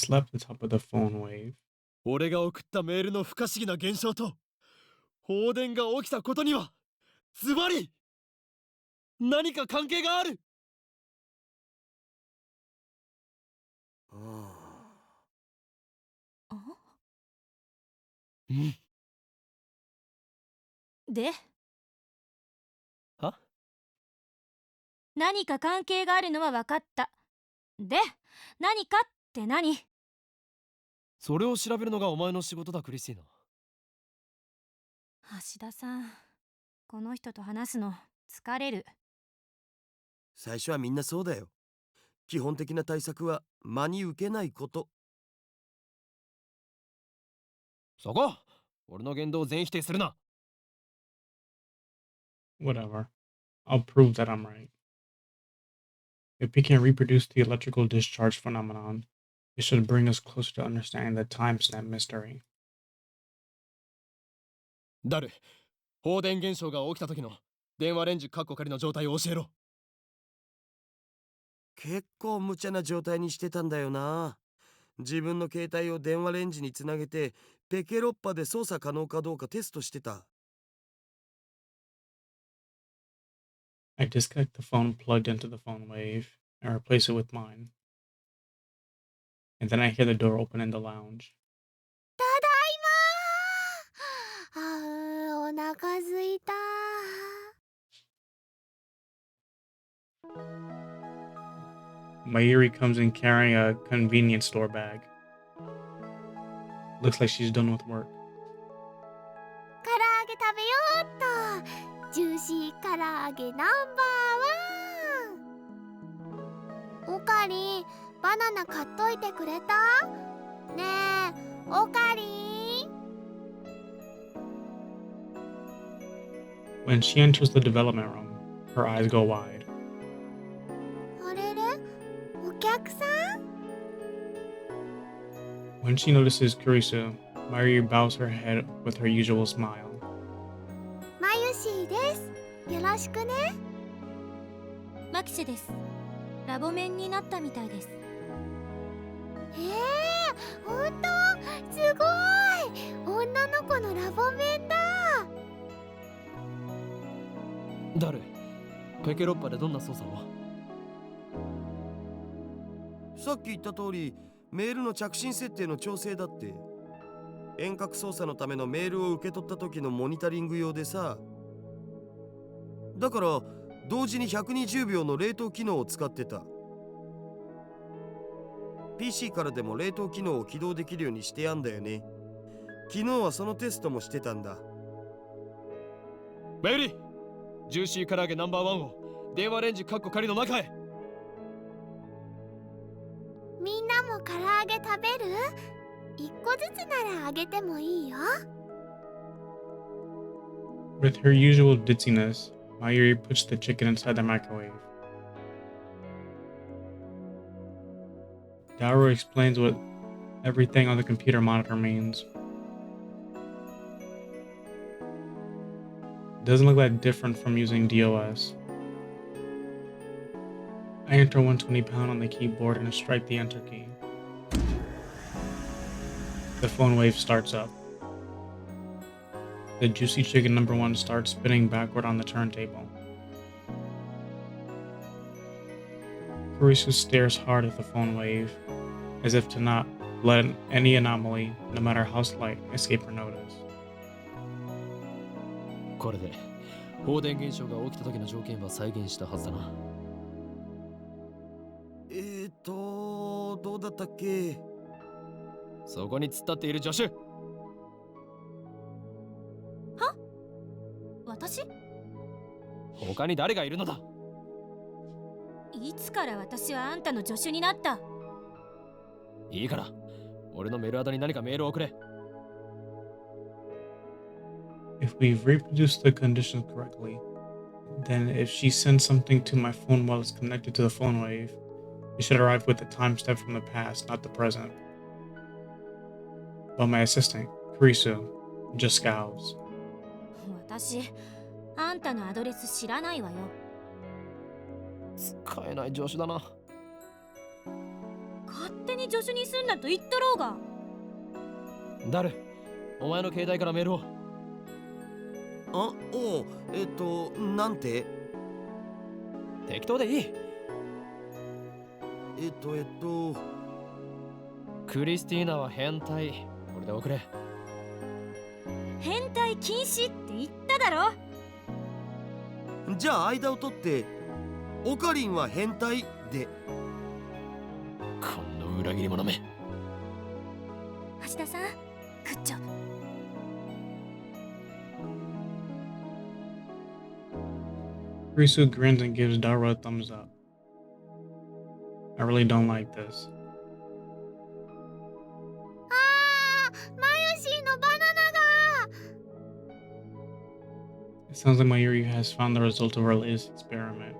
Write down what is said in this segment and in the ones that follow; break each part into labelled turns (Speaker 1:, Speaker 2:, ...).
Speaker 1: slept atop of the phone wave.
Speaker 2: 俺が送ったメールの不可思議な現象と放電が起きたことにはズバリ何か関係がある。うん。
Speaker 3: で、
Speaker 2: は
Speaker 3: 何か関係があるのは分かった。で、何かって何？
Speaker 2: それを調べるのがお前の仕事だ、クリスティーナ。
Speaker 3: 橋田さん、この人と話すの疲れる。
Speaker 4: 最初はみんなそうだよ。基本的な対策は真に受けないこと。
Speaker 2: そこ俺の言動を全否定するな。
Speaker 1: Whatever. I'll prove that I'm right. If we can reproduce the electrical discharge phenomenon, it should bring us closer to understanding the timestamp mystery.
Speaker 2: ダル、放電現象が起きた時の電話レンジカッコ仮の状態を教えろ。
Speaker 4: 結構無茶な状態にしてたんだよな。自分の携帯を電話レンジにつなげてペケロッパで操作可能かどうかテストしてた。
Speaker 1: I disconnect the phone plugged into the phone wave and replace it with mine. And then I hear the door open in the lounge.
Speaker 5: ただいまー。お腹すいた。
Speaker 1: Mayuri comes in carrying a convenience store bag. Looks like she's done with work.
Speaker 5: 唐揚げ食べようっと。ジューシー唐揚げナンバーワン。おかり、バナナ買っといてくれた？ねえ、おかり。
Speaker 1: When she enters the development room, her eyes go wide.
Speaker 5: あれれ、お客さん？
Speaker 1: When she notices Kurisu, Mayuri bows her head with her usual smile.
Speaker 5: まゆしーです。よろしくね。
Speaker 3: マキシです。ラボメンになったみたいです。
Speaker 5: ほんと？すごい！女の子のラボメンだ。
Speaker 2: ダル、ペケロッパでどんな操作を？
Speaker 4: さっき言った通りメールの着信設定の調整だって。遠隔操作のためのメールを受け取った時のモニタリング用でさ。だから同時に120秒の冷凍機能を使ってた。 PC からでも冷凍機能を起動できるようにしてやんだよね。昨日はそのテストもしてたんだ。
Speaker 2: メイリー、ジューシー唐揚げナンバーワンを電話レンジカッコ仮の中へ。
Speaker 5: みんなも唐揚げ食べる？一個ずつならあげてもいいよ。
Speaker 1: With her usual ditziness, Mayuri puts the chicken inside the microwave. Daru explains what everything on the computer monitor means. Doesn't look that different from using DOS. I enter 120 pound on the keyboard and strike the enter key. The phone wave starts up. The juicy chicken number one starts spinning backward on the turntable. Kurisu stares hard at the phone wave, as if to not let any anomaly, no matter how slight, escape her notice.
Speaker 2: これで放電現象が起きた時の条件は再現したはずだな。
Speaker 4: どうだったっけ？
Speaker 2: そこに突っ立っている助手。
Speaker 3: は？私？
Speaker 2: 他に誰がいるのだ？
Speaker 3: いつから私はあんたの助手になった？
Speaker 2: いいから俺のメールアドに何かメールを送れ。
Speaker 1: If we've reproduced the conditions correctly, then if she sends something to my phone while it's connected to the phone wave, it should arrive with a timestamp from the past, not the present. But my assistant, Kurisu, just scowls.
Speaker 3: 私、あんたのアドレス知らないわよ。
Speaker 2: 使えない助手だな。
Speaker 3: 勝手に助手にすんなと言っとろうが。
Speaker 2: ダル、お前の携帯からメールを。
Speaker 4: あ、おう、なんて
Speaker 2: 適当でいい。クリスティーナは変態。これで送れ。
Speaker 3: 変態禁止って言っただろ。
Speaker 4: じゃあ間を取ってオカリンは変態で。
Speaker 2: この裏切り者め。
Speaker 3: 橋田さん、グッジョブ。
Speaker 1: Risu grins and gives Dara a thumbs up. I really don't like this.
Speaker 5: あー、マユシーのバナナが。
Speaker 1: It sounds like Mayuri has found the result of her latest experiment.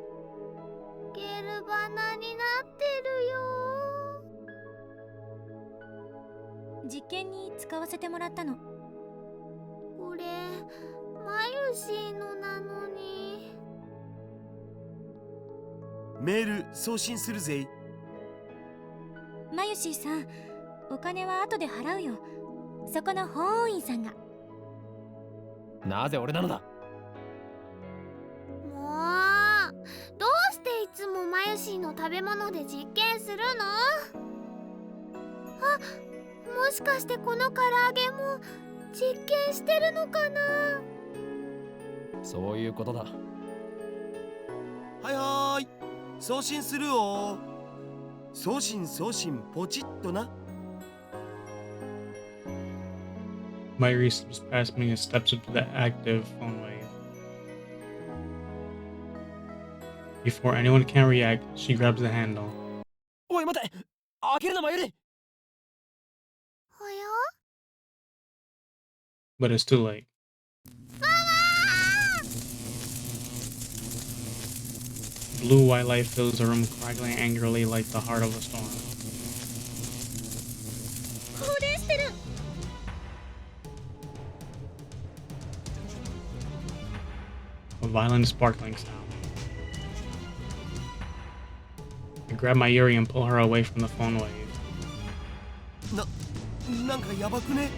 Speaker 5: ゲルバナになってるよ。
Speaker 3: 実験に使わせてもらったの。
Speaker 5: これマユシーのなのに。
Speaker 4: メール送信するぜ。
Speaker 3: マユシーさん、お金は後で払うよ。そこの法員さんが。
Speaker 2: なぜ俺なのだ。
Speaker 5: もうどうしていつもマユシーの食べ物で実験するの？あ、もしかしてこの唐揚げも実験してるのかな？
Speaker 2: そういうことだ。
Speaker 4: はいはーい、送信するよ。送信ポチッとな。
Speaker 1: Mayuri slips past me and steps up to the active phone wave. Before anyone can react, she grabs the handle.
Speaker 2: おい待て、開けるなマユリ。
Speaker 5: はや？
Speaker 1: But it's too late. Blue white light fills the room, crackling angrily like the heart of a storm.
Speaker 5: 放電してる。
Speaker 1: A violent sparkling sound. I grab my Yuri and pull her away from the phone wave.
Speaker 4: なんかやばくね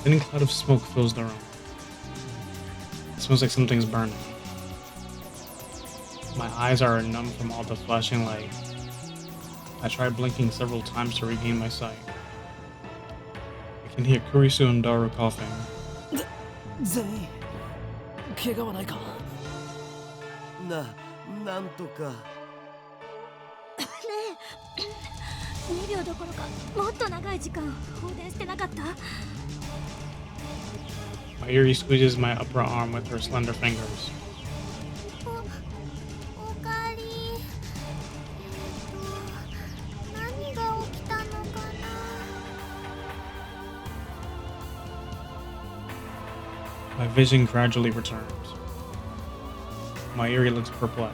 Speaker 4: ？A
Speaker 1: thin cloud of smoke fills the room. It smells like something's burning. My eyes are numb from all the flashing light. I try blinking several times to regain my sight. I can hear Kurisu and Daru coughing.
Speaker 2: 全員怪我はないか。
Speaker 4: なんとか。
Speaker 3: 2秒どころかもっと長い時間放電してなかった？
Speaker 1: My Yuri squeezes my upper arm with her slender fingers.
Speaker 5: おかり。何が起きたのかな？
Speaker 1: My vision gradually returns. My Yuri looks perplexed.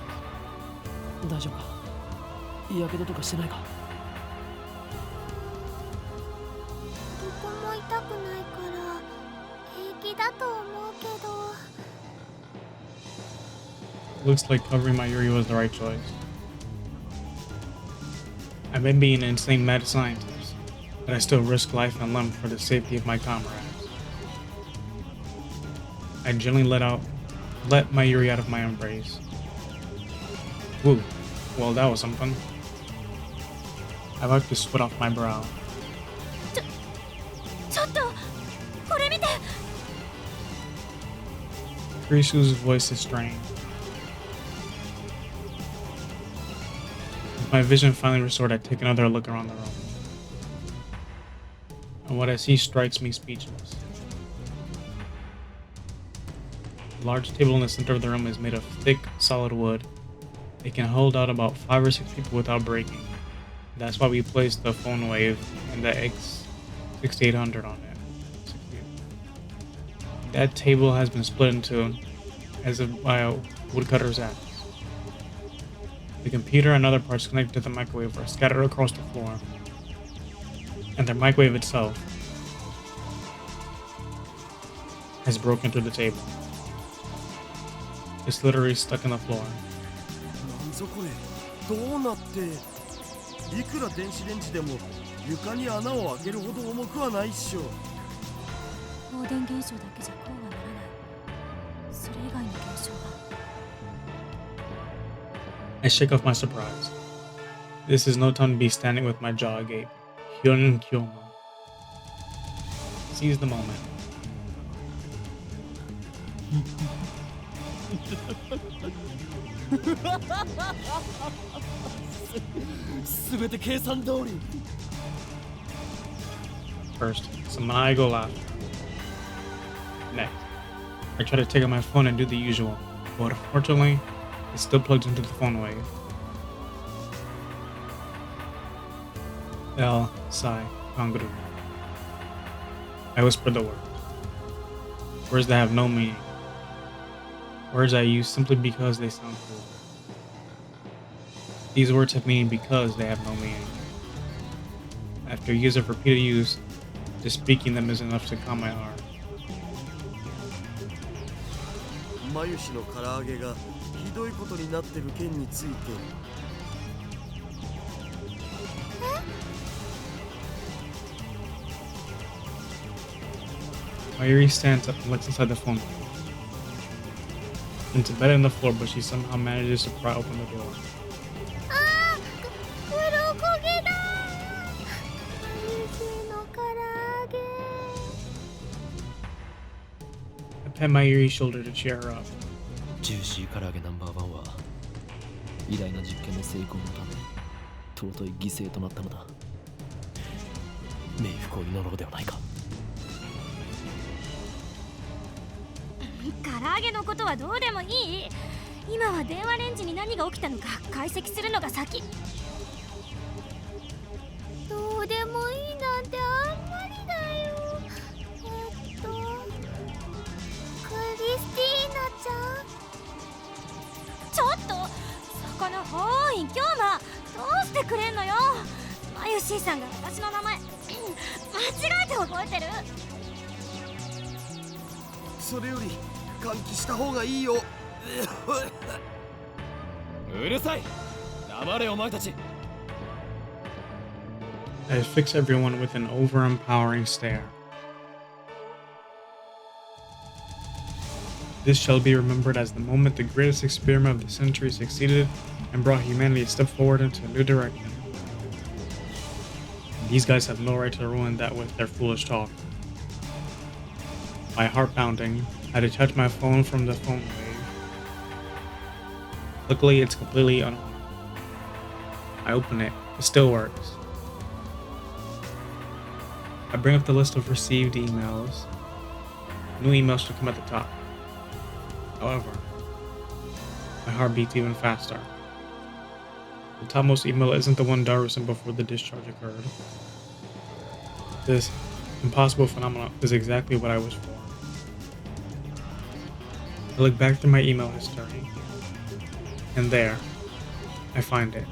Speaker 2: 大丈夫か。やけどとかしてないか。
Speaker 5: どこも痛くないから平気だと思うけど。
Speaker 1: Looks like covering my Yuri was the right choice. I may be an insane mad scientist, but I still risk life and limb for the safety of my comrades. I gently let my Yuri out of my embrace. Woo, well that was something. I wiped the sweat off my brow.
Speaker 3: ちょっとこれ見て。
Speaker 1: Kurisu's voice is strained. With my vision finally restored, I take another look around the room. And what I see strikes me speechless. The large table in the center of the room is made of thick, solid wood. It can hold out about 5 or 6 people without breaking. That's why we placed the phone wave and the X6800 on it. That table has been split into as if by a woodcutter's axe. The computer and other parts connected to the microwave are scattered across the floor, and the microwave itself has broken through the table. It's literally stuck in the floor.
Speaker 4: なんぞこれ、どうなって。いくら電子レンジでも床に穴を開けるほど重くはないっしょ。
Speaker 3: 放電現象だけじゃこうはならない。それ以外の現象が。
Speaker 1: I shake off my surprise. This is no time to be standing with my jaw agape. Hyun Kyomo. Seize the moment.
Speaker 2: すべて計算通り。
Speaker 1: First, some maniacal laughter. Next, I try to take out my phone and do the usual, but unfortunately, it's still plugged into the phone wave. El Sai Kanguru. I whisper the word. Words that have no meaning. Words I use simply because they sound cool. These words have meaning because they have no meaning. After years of repeated use, just speaking them is enough to calm my heart.
Speaker 4: マユシの唐揚げがひどいことになってる件について。
Speaker 1: Mayuri stands up and looks inside the phone. It's embedded in the floor, but she somehow manages to pry open the door.
Speaker 5: あー、黒焦げだ。マユシの唐揚げ。
Speaker 1: I pat Mayuri's shoulder to cheer her up.
Speaker 2: ジューシー唐揚げナンバーワンは偉大な実験の成功のため尊い犠牲となったのだ。冥福を祈ろうではないか。
Speaker 3: 唐揚げのことはどうでもいい。今は電話レンジに何が起きたのか解析するのが先。
Speaker 5: どうでもいいなんてあんまりだよ。クリスティーナちゃん。
Speaker 3: ちょっとそこのほーい京馬、どうしてくれんのよ。マユシーさんが私の名前間違えて覚えてる。
Speaker 4: それより換気した方がいいよ。
Speaker 2: うるさい。黙れお前たち。
Speaker 1: I fix everyone with an over-empowering stare. This shall be remembered as the moment the greatest experiment of the century succeeded and brought humanity a step forward into a new direction. These guys have no right to ruin that with their foolish talk. My heart pounding, I detach my phone from the phone wave. Luckily, it's completely unharmed. I open it. It still works. I bring up the list of received emails. New emails should come at the top. However, my heart beats even faster. The topmost email isn't the one Daru sent before the discharge occurred. This impossible phenomenon is exactly what I wished for. I look back through my email history, and there, I find it.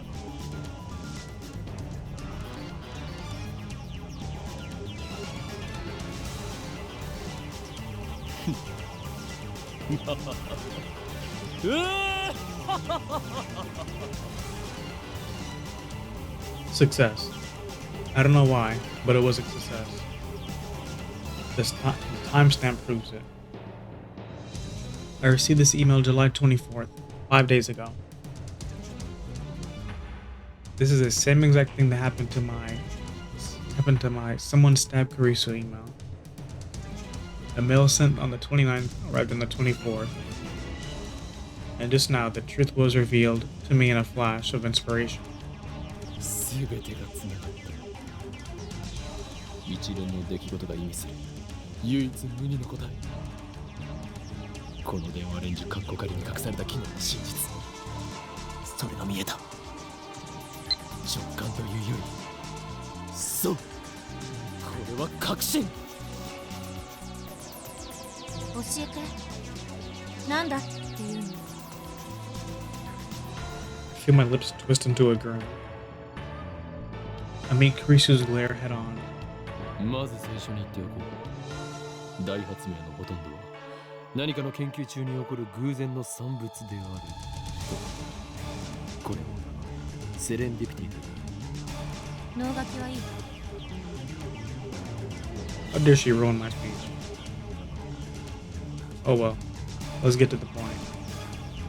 Speaker 1: Success. I don't know why, but it was a success. The timestamp proves it. I received this email July 24th, 5 days ago. This is the same exact thing that happened to my someone stabbed Karisu email. A mail sent on the 29th arrived on the 24th. And just now, the truth was revealed to me in a flash of inspiration.
Speaker 2: 全てがつながった。一連の出来事が意味する唯一無二の答え。この電話レンジカッコ仮に隠された機能の真実。それが見えた。直感というより、そう。これは確信。
Speaker 3: 教えて。なんだ
Speaker 1: feel my lips twist into a grin. I meet Kurisu's glare head on.
Speaker 2: まず最初に言っておこう。大発明のほとんどは何かの研究中に起こる偶然の産物である。これをセレンディピティという。
Speaker 3: 脳書きはいい。
Speaker 1: How dare she ruin my speech? Oh well, let's get to the point.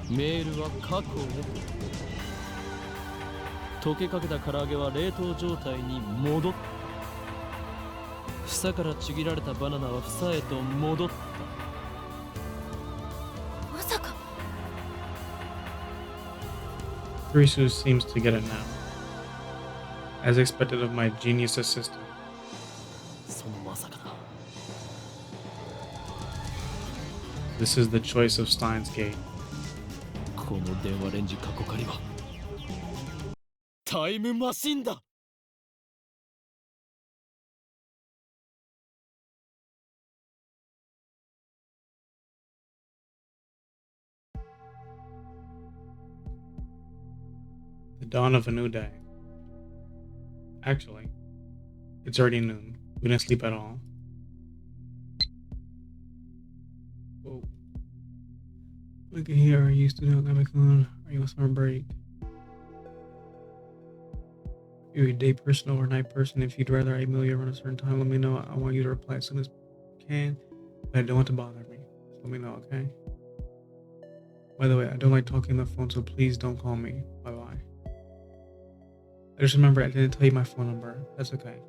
Speaker 2: メールは過去へと。溶けかけた唐揚げは冷凍状態に戻った。房からちぎられたバナナは房へと戻った。
Speaker 3: まさか。
Speaker 1: Kurisu seems to get it now. As expected of my genius assistant.
Speaker 2: そのまさかだ。
Speaker 1: This is the choice of Steins Gate.
Speaker 2: この電話レンジ過去仮はタイムマシンだ。
Speaker 1: The dawn of a new day. Actually, it's already noon. We didn't sleep at all. Whoa. Look at here. Are you still having fun? Are you on summer break? Are you a day person or a night person? If you'd rather I email you around a certain time, let me know. I want you to reply as soon as you can, but I don't want to bother me. So let me know, okay? By the way, I don't like talking on the phone, so please don't call me. Bye-bye. I just remember I didn't tell you my phone number. That's okay.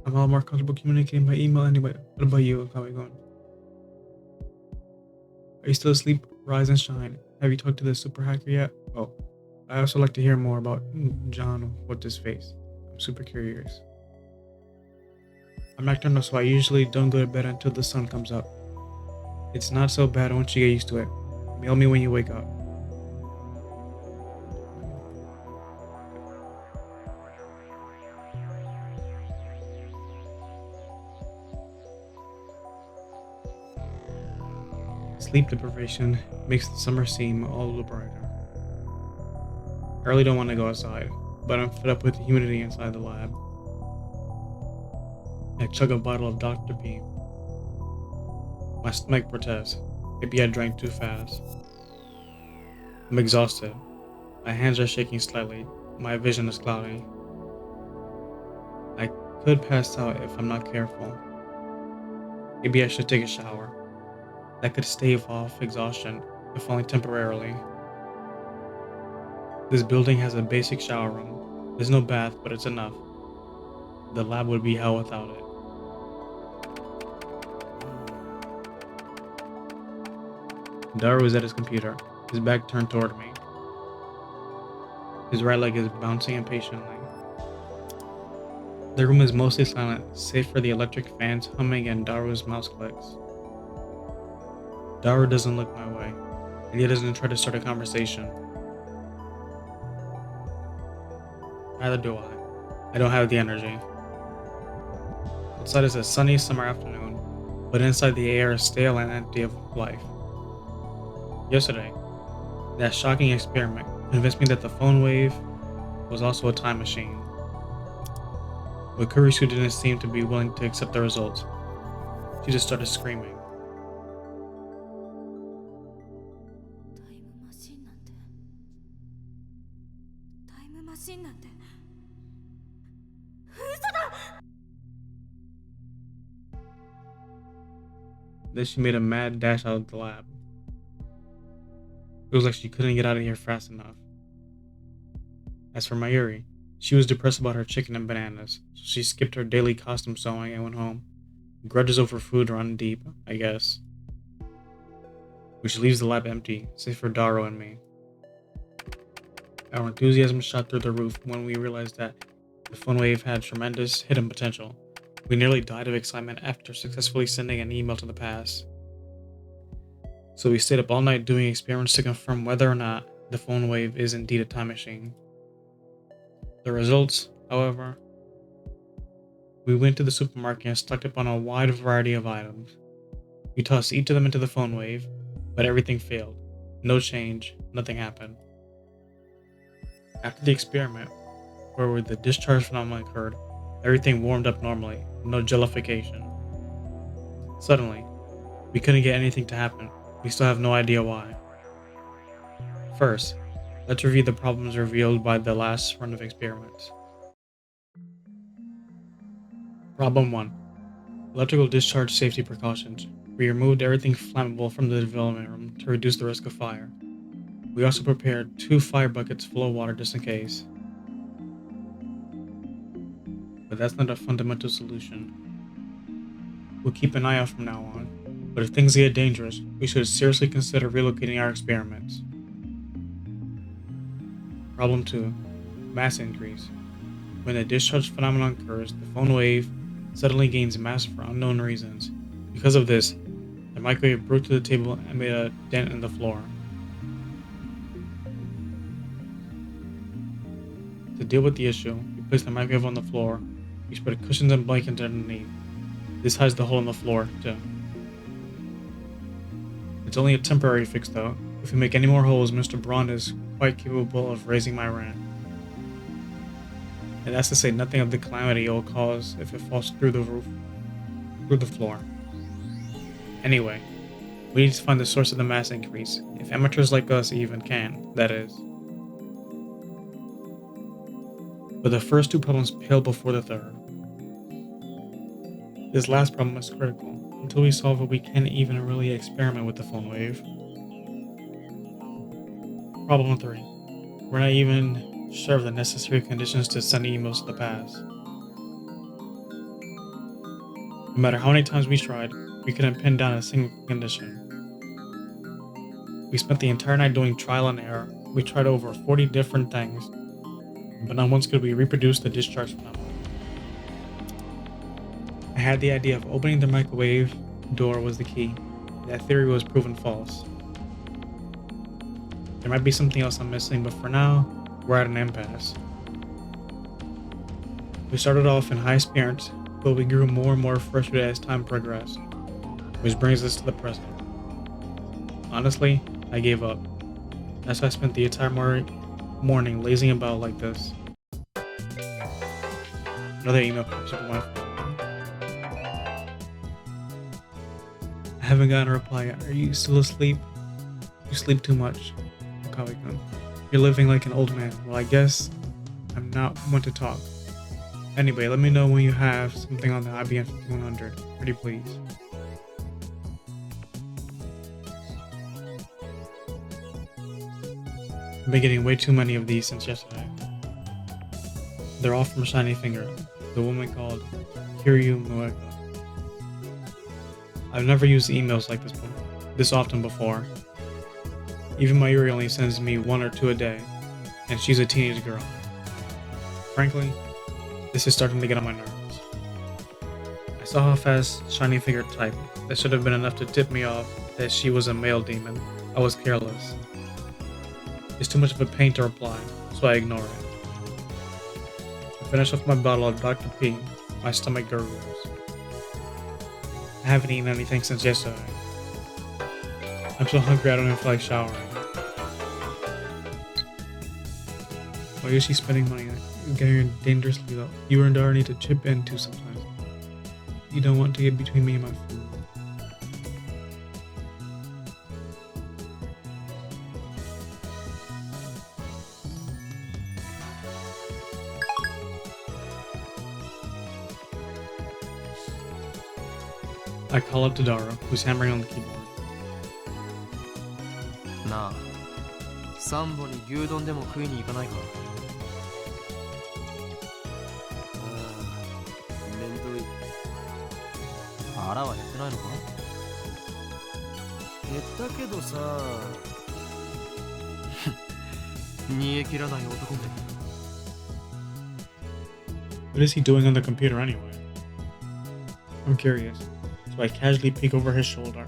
Speaker 1: I'm a lot more comfortable communicating by email anyway. What about you? How are you going? Are you still asleep? Rise and shine. Have you talked to the super hacker yet? Oh, I also like to hear more about John with his face. I'm super curious. I'm nocturnal, so I usually don't go to bed until the sun comes up. It's not so bad once you get used to it. Mail me when you wake up. Sleep deprivation makes the summer seem all the brighter. I really don't want to go outside, but I'm fed up with the humidity inside the lab. I chug a bottle of Dr. Beam. My stomach protests. Maybe I drank too fast. I'm exhausted. My hands are shaking slightly. My vision is cloudy. I could pass out if I'm not careful. Maybe I should take a shower. That could stave off exhaustion, if only temporarily. This building has a basic shower room. There's no bath, but it's enough. The lab would be hell without it. Daru is at his computer, his back turned toward me. His right leg is bouncing impatiently. The room is mostly silent, save for the electric fans humming and Daru's mouse clicks. Daru doesn't look my way, and he doesn't try to start a conversation. Neither do I. I don't have the energy. Outside is a sunny summer afternoon, but inside the air is stale and empty of life. Yesterday, that shocking experiment convinced me that the phone wave was also a time machine. But Kurisu didn't seem to be willing to accept the results. She just started screaming.
Speaker 3: タイムマシンなんて。タイムマシンなんて。嘘だ。
Speaker 1: Then she made a mad dash out of the lab. It was like she couldn't get out of here fast enough. As for Mayuri, she was depressed about her chicken and bananas, so she skipped her daily costume sewing and went home. Grudges over food run deep, I guess. Which leaves the lab empty, save for Daru and me. Our enthusiasm shot through the roof when we realized that the phone wave had tremendous hidden potential. We nearly died of excitement after successfully sending an email to the past. So we stayed up all night doing experiments to confirm whether or not the phone wave is indeed a time machine. The results, however, we went to the supermarket and stocked up on a wide variety of items. We tossed each of them into the phone wave, but everything failed. No change, nothing happened. After the experiment, where the discharge phenomenon occurred, everything warmed up normally, no jellification. Suddenly, we couldn't get anything to happen. We still have no idea why. First, let's review the problems revealed by the last run of experiments. Problem 1. Electrical discharge safety precautions. We removed everything flammable from the development room to reduce the risk of fire. We also prepared 2 fire buckets full of water just in case. But that's not a fundamental solution. We'll keep an eye out from now on, but if things get dangerous, we should seriously consider relocating our experiments. Problem 2. Mass increase. When a discharge phenomenon occurs, the phone wave suddenly gains mass for unknown reasons. Because of this, the microwave broke to the table and made a dent in the floor. To deal with the issue, we placed the microwave on the floor. We spread cushions and blankets underneath. This hides the hole in the floor, too. It's only a temporary fix, though. If we make any more holes, Mr. Braun is quite capable of raising my rent. And that's to say nothing of the calamity it will cause if it falls through the roof, through the floor. Anyway, we need to find the source of the mass increase, if amateurs like us even can, that is. But the first 2 problems pale before the third. This last problem is critical. Until we solve it, we can't even really experiment with the phone wave. Problem 3. We're not even sure of the necessary conditions to send emails to the past. No matter how many times we tried, we couldn't pin down a single condition. We spent the entire night doing trial and error. We tried over 40 different things, but not once could we reproduce the discharge phenomenon. I had the idea of opening the microwave door was the key. That theory was proven false. There might be something else I'm missing, but for now, we're at an impasse. We started off in high spirits, but we grew more and more frustrated as time progressed, which brings us to the present. Honestly, I gave up. That's why I spent the entire morning lazing about like this. Another email pops up on my phone. I haven't gotten a reply yet. Are you still asleep? You sleep too much. Kawikan. You're living like an old man. Well, I guess I'm not one to talk. Anyway, let me know when you have something on the IBM 5100. Pretty please. I've been getting way too many of these since yesterday. They're all from Shiny Finger, the woman called Kiryu Mueka. I've never used emails like this often before. Even my Yuri only sends me 1 or 2 a day, and she's a teenage girl. Frankly, this is starting to get on my nerves. I saw how fast Shiny Finger typed. That should have been enough to tip me off that she was a male demon. I was careless. It's too much of a pain to reply, so I ignore it. I finish off my bottle of Dr. P. My stomach gurgles. I haven't eaten anything since yesterday. I'm so hungry I don't even feel like showering. Why is she spending money on getting her dangerously low? You and Dara need to chip in too sometimes. You don't want to get between me and my food. I call up to Dara, who's hammering on the keyboard.
Speaker 6: なあ、サンボに牛丼でも食いに行かないか。
Speaker 4: めんどい。
Speaker 6: 腹は減ってないのか。
Speaker 4: 減ったけどさ。
Speaker 6: 煮え切らない男め。
Speaker 1: What is he doing on the computer anyway? I'm curious, so I casually peek over his shoulder.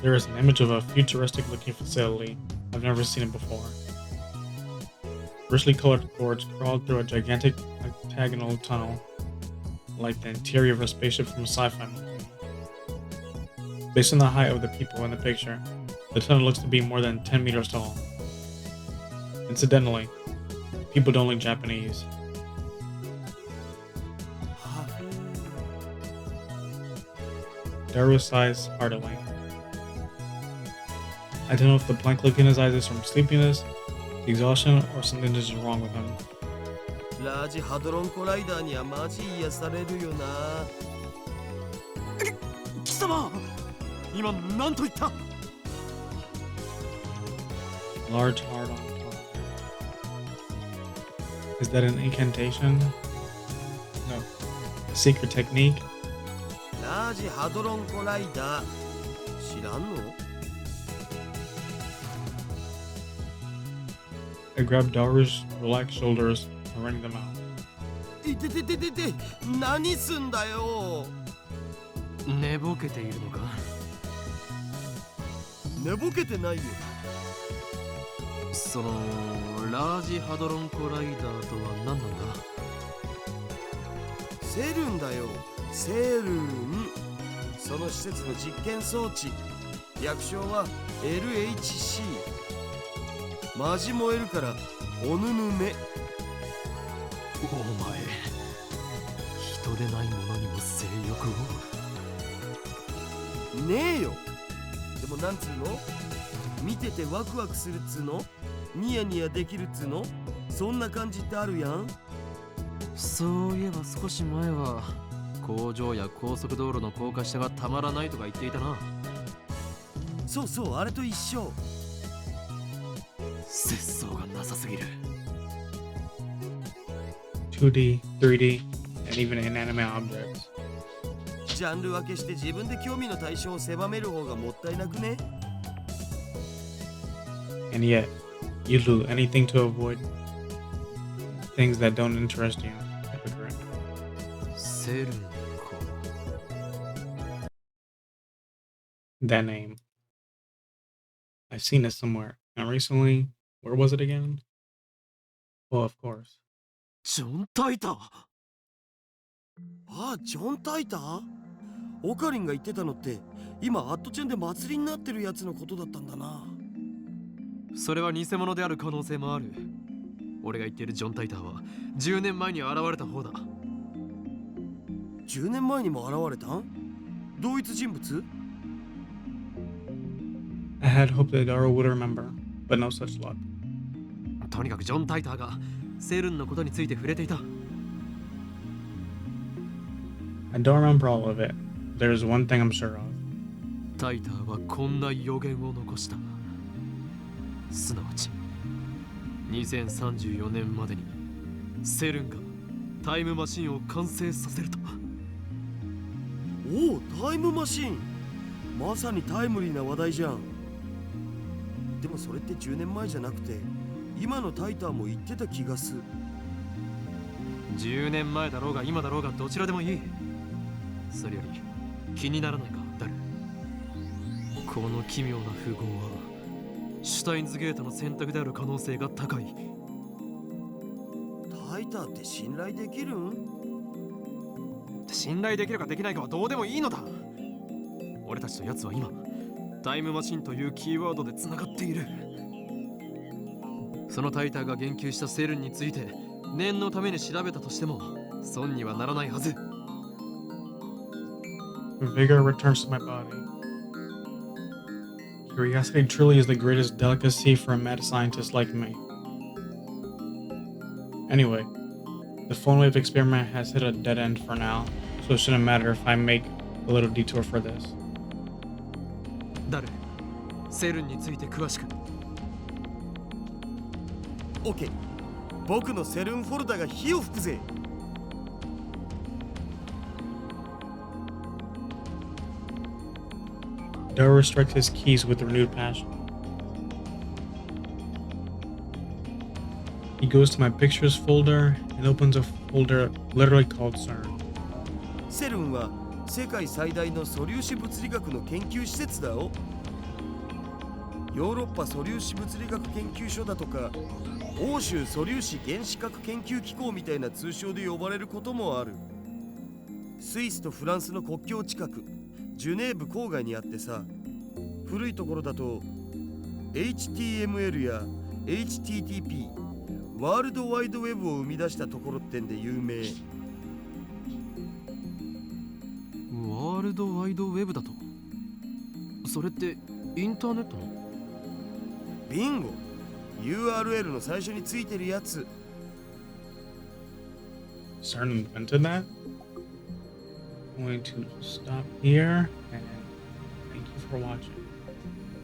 Speaker 1: There is an image of a futuristic-looking facility. I've never seen it before. Richly colored cords crawled through a gigantic octagonal tunnel, like the interior of a spaceship from a sci-fi movie. Based on the height of the people in the picture, the tunnel looks to be more than 10 meters tall. Incidentally, people don't like Japanese. Daru sighs heartily. I don't know if the blank look in his eyes is from sleepiness, exhaustion, or something is wrong with him.
Speaker 4: ラージハドロンコライダーにはマジ癒されるよな。
Speaker 2: 貴様今何と言った？
Speaker 1: Large heart on top. Is that an incantation? No. A secret technique?
Speaker 4: ラージハドロンコライダー知らんの？
Speaker 1: I grabbed Daru's relaxed shoulders and wrung them out.
Speaker 4: いててててて、何すんだよ。
Speaker 2: 寝ぼけているのか？
Speaker 4: 寝ぼけてないよ。
Speaker 2: そのラージハドロンコライダーとは何なんだ？
Speaker 4: セルンだよ、セルン。その施設の実験装置。略称は LHC。マジ燃えるからおぬぬめ。
Speaker 2: お前人でないものにも性欲を？
Speaker 4: ねえよ。でもなんつうの、見ててワクワクするっつうの、ニヤニヤできるっつうの、そんな感じってあるやん。
Speaker 2: そういえば少し前は工場や高速道路の高架下がたまらないとか言っていたな。
Speaker 4: そうそう、あれと一緒。
Speaker 2: 節操がなさすぎる。
Speaker 1: 2D, 3D, and even inanimate objects.
Speaker 4: ジャンル分けして自分で興味の対象を狭める方がもったいなくね？
Speaker 1: And yet, you do anything to avoid things that don't interest you. Hypocrite.
Speaker 2: セルンか。
Speaker 1: That name. I've seen it somewhere. And recently, where was it again? Well, of course.
Speaker 2: ジョン・タイター。
Speaker 4: ああ、ジョン・タイター？オカリンが言ってたのって今アットチェンで祭りになってるやつのことだったんだな。
Speaker 2: それは偽物である可能性もある。俺が言っているジョン・タイターは10年前に現れた方だ。
Speaker 4: 10年前にも現れたん？同一人物？
Speaker 1: I had hoped that Daru would remember, but no such luck.
Speaker 2: とにかくジョン・タイターがセルンのことについて触れていた。
Speaker 1: I don't remember all of it. There's one thing I'm sure of.
Speaker 2: タイターはこんな予言を残した。すなわち2034年までにセルンがタイムマシンを完成させると。
Speaker 4: おお、タイムマシン。まさにタイムリーな話題じゃん。でもそれって10年前じゃなくて今のタイターも言ってた気がする。
Speaker 2: 10年前だろうが今だろうがどちらでもいい。それより気にならないか、ダル。この奇妙な符号はシュタインズゲートの選択である可能性が高い。
Speaker 4: タイターって信頼できるん？
Speaker 2: 信頼できるかできないかはどうでもいいのだ。俺たちと奴は今タイムマシンというキーワードでつながっている。そのタイターが言及したセルンについて念のために調べたとしても損にはならないはず。
Speaker 1: Vigor returns to my body. Curiosity truly is the greatest delicacy for a mad scientist like me. Anyway, the phone wave experiment has hit a dead end for now, so it shouldn't matter if I make a little detour for this.
Speaker 2: ダル、セルンについて詳しく。
Speaker 4: OK、 僕のセルンフォルダが火を吹くぜ。
Speaker 1: Daru strikes his keys with renewed passion. He goes to my pictures folder and opens a folder literally called CERN.
Speaker 4: セルンは世界最大の素粒子物理学の研究施設だよ。ヨーロッパ素粒子物理学研究所だとか欧州素粒子原子核研究機構みたいな通称で呼ばれることもある。スイスとフランスの国境近くジュネーブ郊外にあってさ、古いところだと HTML や HTTP ワールドワイドウェブを生み出したところってんで有名。
Speaker 2: ワールドワイドウェブだと。それってインターネットの？
Speaker 4: ビンゴ URL の最初についてるやつ。
Speaker 1: CERN invented that. I'm going to stop here and thank you for watching.